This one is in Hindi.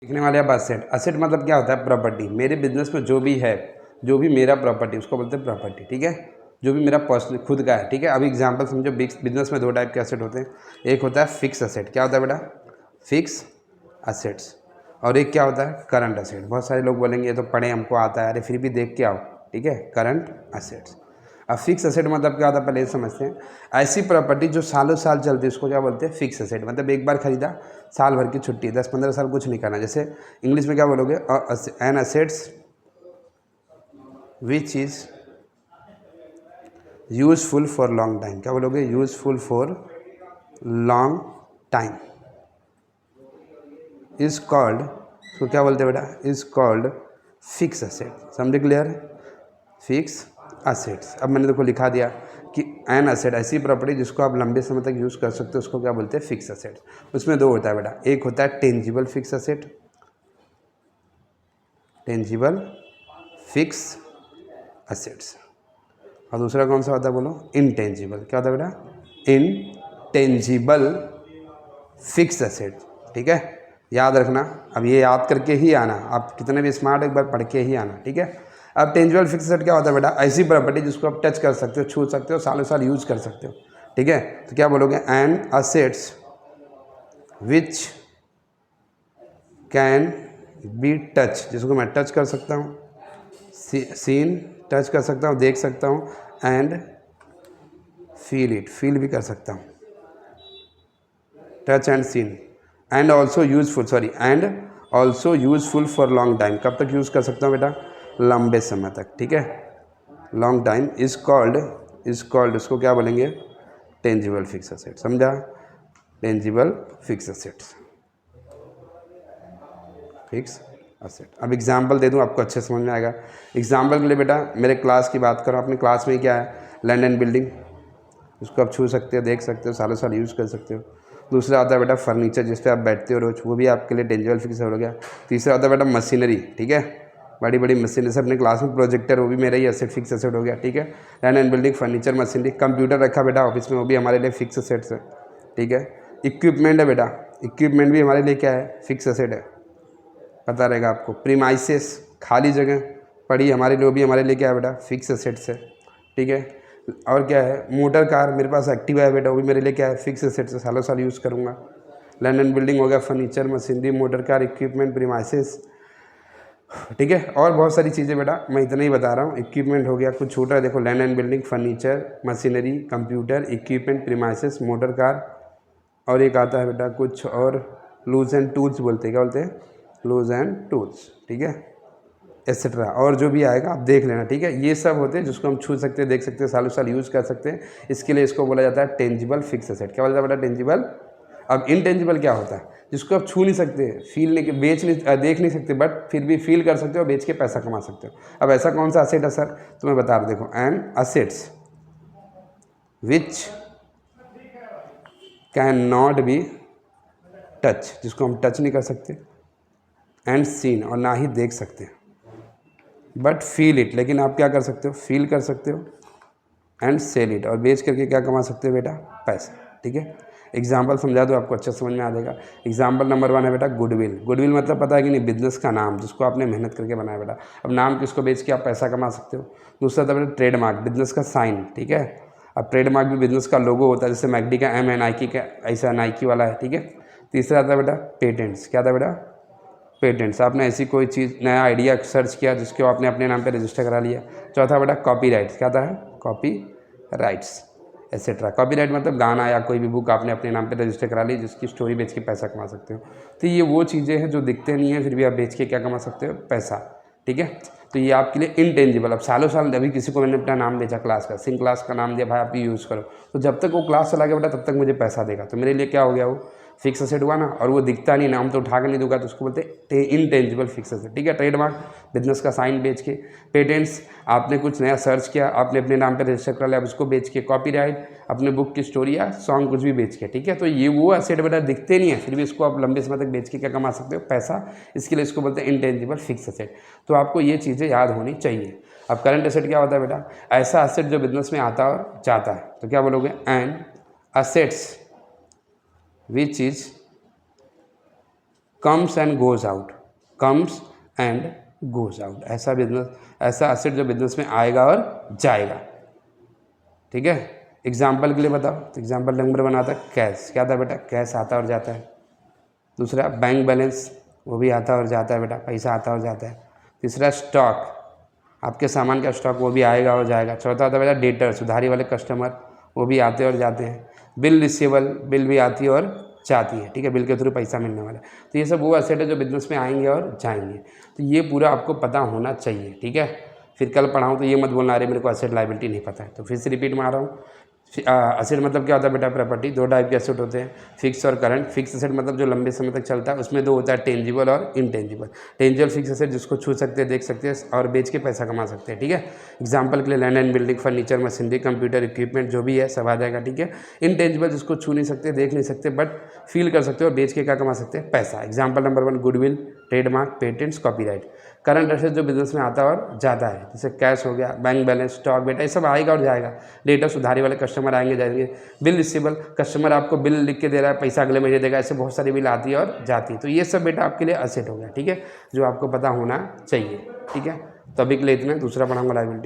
लिखने वाले आप असेट। असेट मतलब क्या होता है? प्रॉपर्टी। मेरे बिजनेस में जो भी है, जो भी मेरा प्रॉपर्टी, उसको बोलते हैं प्रॉपर्टी। ठीक है, जो भी मेरा पर्सनल खुद का है। ठीक है, अभी एग्जांपल समझो, बिजनेस में दो टाइप के असेट होते हैं। एक होता है फिक्स असेट। क्या होता है बेटा? Fix assets. और एक क्या होता है? Current asset. बहुत सारे लोग बोलेंगे ये तो पढ़े, हमको आता है। अरे फिर भी देख के आओ। ठीक है, करंट असेट्स। अब फिक्स असेट मतलब क्या होता है पहले समझते हैं। ऐसी प्रॉपर्टी जो सालों साल चलती है उसको क्या बोलते हैं? Fix asset. मतलब एक बार खरीदा, साल भर की छुट्टी, 10-15 साल कुछ नहीं करना। जैसे इंग्लिश में क्या बोलोगे? An assets which is useful for long time. क्या बोलोगे? Useful for long time is called, तो क्या बोलते हैं बेटा? Is called fix asset. समझे? क्लियर? Fix assets. अब मैंने देखो लिखा दिया कि एन असेट ऐसी प्रॉपर्टी जिसको आप लंबे समय तक यूज़ कर सकते हो, उसको क्या बोलते हैं? Fix assets. उसमें दो होता है बेटा, एक होता है tangible fix asset, tangible fix assets, और दूसरा कौन सा होता है बोलो? इनटेंजिबल। क्या होता है बेटा? Intangible fix asset. ठीक है, याद रखना। अब ये याद करके ही आना, आप कितने भी स्मार्ट, एक बार पढ़ के ही आना। ठीक है, अब टेंजिबल फिक्स असेट क्या होता है बेटा? ऐसी प्रॉपर्टी जिसको आप टच कर सकते हो, छू सकते हो, सालों साल यूज कर सकते हो। ठीक है, तो क्या बोलोगे? An assets which can be touch, जिसको मैं टच कर सकता हूँ, सीन टच कर सकता हूँ, देख सकता हूँ, एंड फील इट, फील भी कर सकता हूँ, touch and seen, and also useful, sorry, and also useful for long time. कब तक यूज़ कर सकता हूँ बेटा? लंबे समय तक। ठीक है, लॉन्ग टाइम इज कॉल्ड, उसको क्या बोलेंगे? Tangible fix asset. समझा? Tangible fix assets, fix asset. अब एग्जाम्पल दे दूँ आपको अच्छे समझ में आएगा। एग्जाम्पल के लिए बेटा मेरे क्लास की बात करो, अपने क्लास में क्या है? लैंड एंड बिल्डिंग, उसको आप छू सकते हो, देख सकते हो, सालों साल यूज़ कर सकते हो। दूसरा आता है बेटा फर्नीचर, जिस पे आप बैठते हो रोज, वो भी आपके लिए टेंजिबल फिक्स हो गया। तीसरा आता है बेटा मशीनरी। ठीक है, बड़ी बड़ी मशीन, जैसे अपने क्लास में प्रोजेक्टर, वो भी मेरा ही असेट, फिक्स असेट हो गया। ठीक है, land and building, furniture, machinery. Computer रखा बेटा ऑफिस में, वो भी हमारे लिए फिक्स असेट्स है। ठीक है, इक्विपमेंट है बेटा, इक्विपमेंट भी हमारे लिए क्या है? फिक्स असेट है, पता रहेगा आपको। प्रीमाइसेस, खाली जगह पड़ी, हमारे लिए, वो भी हमारे लिए क्या है बेटा? फिक्स असेट्स है। ठीक है, और क्या है? मोटर कार, मेरे पास एक्टिवा है बेटा, वो भी मेरे लिए क्या है? फिक्स असेट्स है, सालों साल यूज़ करूँगा। लैंड एंड बिल्डिंग हो गया, furniture, machinery, motor car, equipment, premises. ठीक है, और बहुत सारी चीज़ें बेटा, मैं इतना ही बता रहा हूँ। इक्विपमेंट हो गया, कुछ छोटा है, देखो, land and building, furniture, machinery, computer, equipment, premises, motor car, और एक आता है बेटा कुछ और, लूज एंड टूल्स बोलते हैं। क्या बोलते हैं? Loose and tools. ठीक है, एक्सेट्रा, और जो भी आएगा आप देख लेना। ठीक है, ये सब होते हैं जिसको हम छू सकते हैं, देख सकते हैं, सालों साल यूज़ कर सकते हैं। इसके लिए इसको बोला जाता है टेंजिबल फिक्स असेट। क्या बोला जाता है बेटा? टेंजिबल। अब इनटेंजिबल क्या होता है? जिसको आप छू नहीं सकते, फील नहीं, बेच नहीं, देख नहीं सकते, बट फिर भी फील कर सकते हो, बेच के पैसा कमा सकते हो। अब ऐसा कौन सा असेट है सर? तो मैं बता रहा, देखो, and assets which can not be touch, जिसको हम टच नहीं कर सकते, एंड सीन, और ना ही देख सकते, बट फील इट, लेकिन आप क्या कर सकते हो? फील कर सकते हो, एंड सेल इट, और बेच करके क्या कमा सकते हो बेटा? पैसा। ठीक है, एग्जाम्पल समझा दो, आपको अच्छा समझ में आ जाएगा। एग्जाम्पल नंबर 1 है बेटा गुडविल। गुडविल मतलब पता है कि नहीं? बिजनेस का नाम, जिसको आपने मेहनत करके बनाया बेटा। अब नाम किसको बेच के आप पैसा कमा सकते हो। दूसरा था बेटा ट्रेडमार्क, बिजनेस का साइन। ठीक है, अब ट्रेडमार्क भी बिजनेस का लोगो होता है, जैसे मैकडी का एम है, नाइकी का ऐसा नाइकी वाला है। ठीक है, तीसरा आता है बेटा पेटेंट्स। क्या था बेटा? पेटेंट्स, आपने ऐसी कोई चीज़, नया आइडिया सर्च किया जिसको आपने अपने नाम पे रजिस्टर करा लिया। चौथा बेटा कॉपी राइट्स। क्या था? Copy rights etcetera. कॉपीराइट मतलब गाना या कोई भी बुक आपने अपने नाम पे रजिस्टर करा ली, जिसकी स्टोरी बेच के पैसा कमा सकते हो। तो ये वो चीज़ें हैं जो दिखते नहीं हैं, फिर भी आप बेच के क्या कमा सकते हो? पैसा। ठीक है, तो ये आपके लिए इनटेंजिबल। अब सालों साल, अभी किसी को मैंने अपना नाम बेचा क्लास का, सिंह क्लास का नाम दिया, भाई आप यूज़ करो, तो जब तक वो क्लास चला गया बेटा तब तक मुझे पैसा देगा। तो मेरे लिए क्या हो गया? वो फिक्स असेट हुआ ना, और वो दिखता नहीं, नाम तो उठा के नहीं दूंगा, तो उसको बोलते हैं इनटेंजिबल फिक्स असेट। ठीक है, ट्रेडमार्क, बिजनेस का साइन बेच के। पेटेंट्स, आपने कुछ नया सर्च किया, आपने अपने नाम पे रजिस्टर कर लिया, उसको बेच के। कॉपीराइट, अपने बुक की स्टोरी या सॉन्ग कुछ भी बेच के। ठीक है, तो ये वो असेट बेटा दिखते नहीं है, फिर भी इसको आप लंबे समय तक बेच के क्या कमा सकते हो? पैसा। इसके लिए इसको बोलते हैं इनटेंजिबल फिक्स असेट। तो आपको ये चीज़ें याद होनी चाहिए। अब करंट असेट क्या होता है बेटा? ऐसा असेट जो बिजनेस में आता और जाता है। तो क्या बोलोगे? And assets which is comes and goes out, comes and goes out, ऐसा बिजनेस, ऐसा एसेट जो बिजनेस में आएगा और जाएगा। ठीक है, एग्जाम्पल के लिए बताओ, तो एग्जाम्पल नंबर 1 आता है कैश, क्या था बेटा, कैश आता और जाता है। दूसरा बैंक बैलेंस, वो भी आता और जाता है बेटा, पैसा आता और जाता है। तीसरा स्टॉक, आपके सामान का स्टॉक, वो भी आएगा और जाएगा। चौथा होता है बेटा डेटर्स, उधारी वाले कस्टमर, वो भी आते और जाते हैं। बिल रिसीवेबल, बिल भी आती है और जाती है। ठीक है, बिल के थ्रू पैसा मिलने वाला है। तो ये सब वो एसेट है जो बिजनेस में आएंगे और जाएंगे। तो ये पूरा आपको पता होना चाहिए। ठीक है, फिर कल पढ़ाऊँ तो ये मत बोलना अरे मेरे को एसेट लायबिलिटी नहीं पता है। तो फिर से रिपीट मार रहा हूँ, एसेट मतलब क्या होता है बेटा, प्रॉपर्टी। 2 टाइप के एसेट होते हैं, फिक्स और करंट। फिक्स एसेट मतलब जो लंबे समय तक चलता है, उसमें 2 होता है, टेंजिबल और इनटेंजिबल। टेंजिबल फिक्स एसेट जिसको छू सकते हैं, देख सकते हैं और बेच के पैसा कमा सकते हैं। ठीक है, एग्जाम्पल के लिए land and building, furniture, machinery, computer equipment, जो भी है सब आ जाएगा। ठीक है, इनटेंजिबल जिसको छू नहीं सकते, देख नहीं सकते, बट फील कर सकते हो और बेच के क्या कमा सकते हैं, पैसा। Example number 1 goodwill, trademark, patents, copyright. Current asset जो बिजनेस में आता और जाता है, जैसे कैश हो गया, बैंक बैलेंस, स्टॉक, बेटा ये सब आएगा और जाएगा। डेटर्स, उधारी वाले कस्टमर आएंगे जाएंगे। बिल रिसीवेबल, कस्टमर आपको बिल लिख के दे रहा है, पैसा अगले महीने देगा। ऐसे बहुत सारी बिल आती है और जाती है। तो ये सब बेटा आपके लिए एसेट हो गया। ठीक है, जो आपको पता होना चाहिए। ठीक है, तो अभी के लिए इतना, दूसरा पढ़ाऊंगा लायबिलिटी।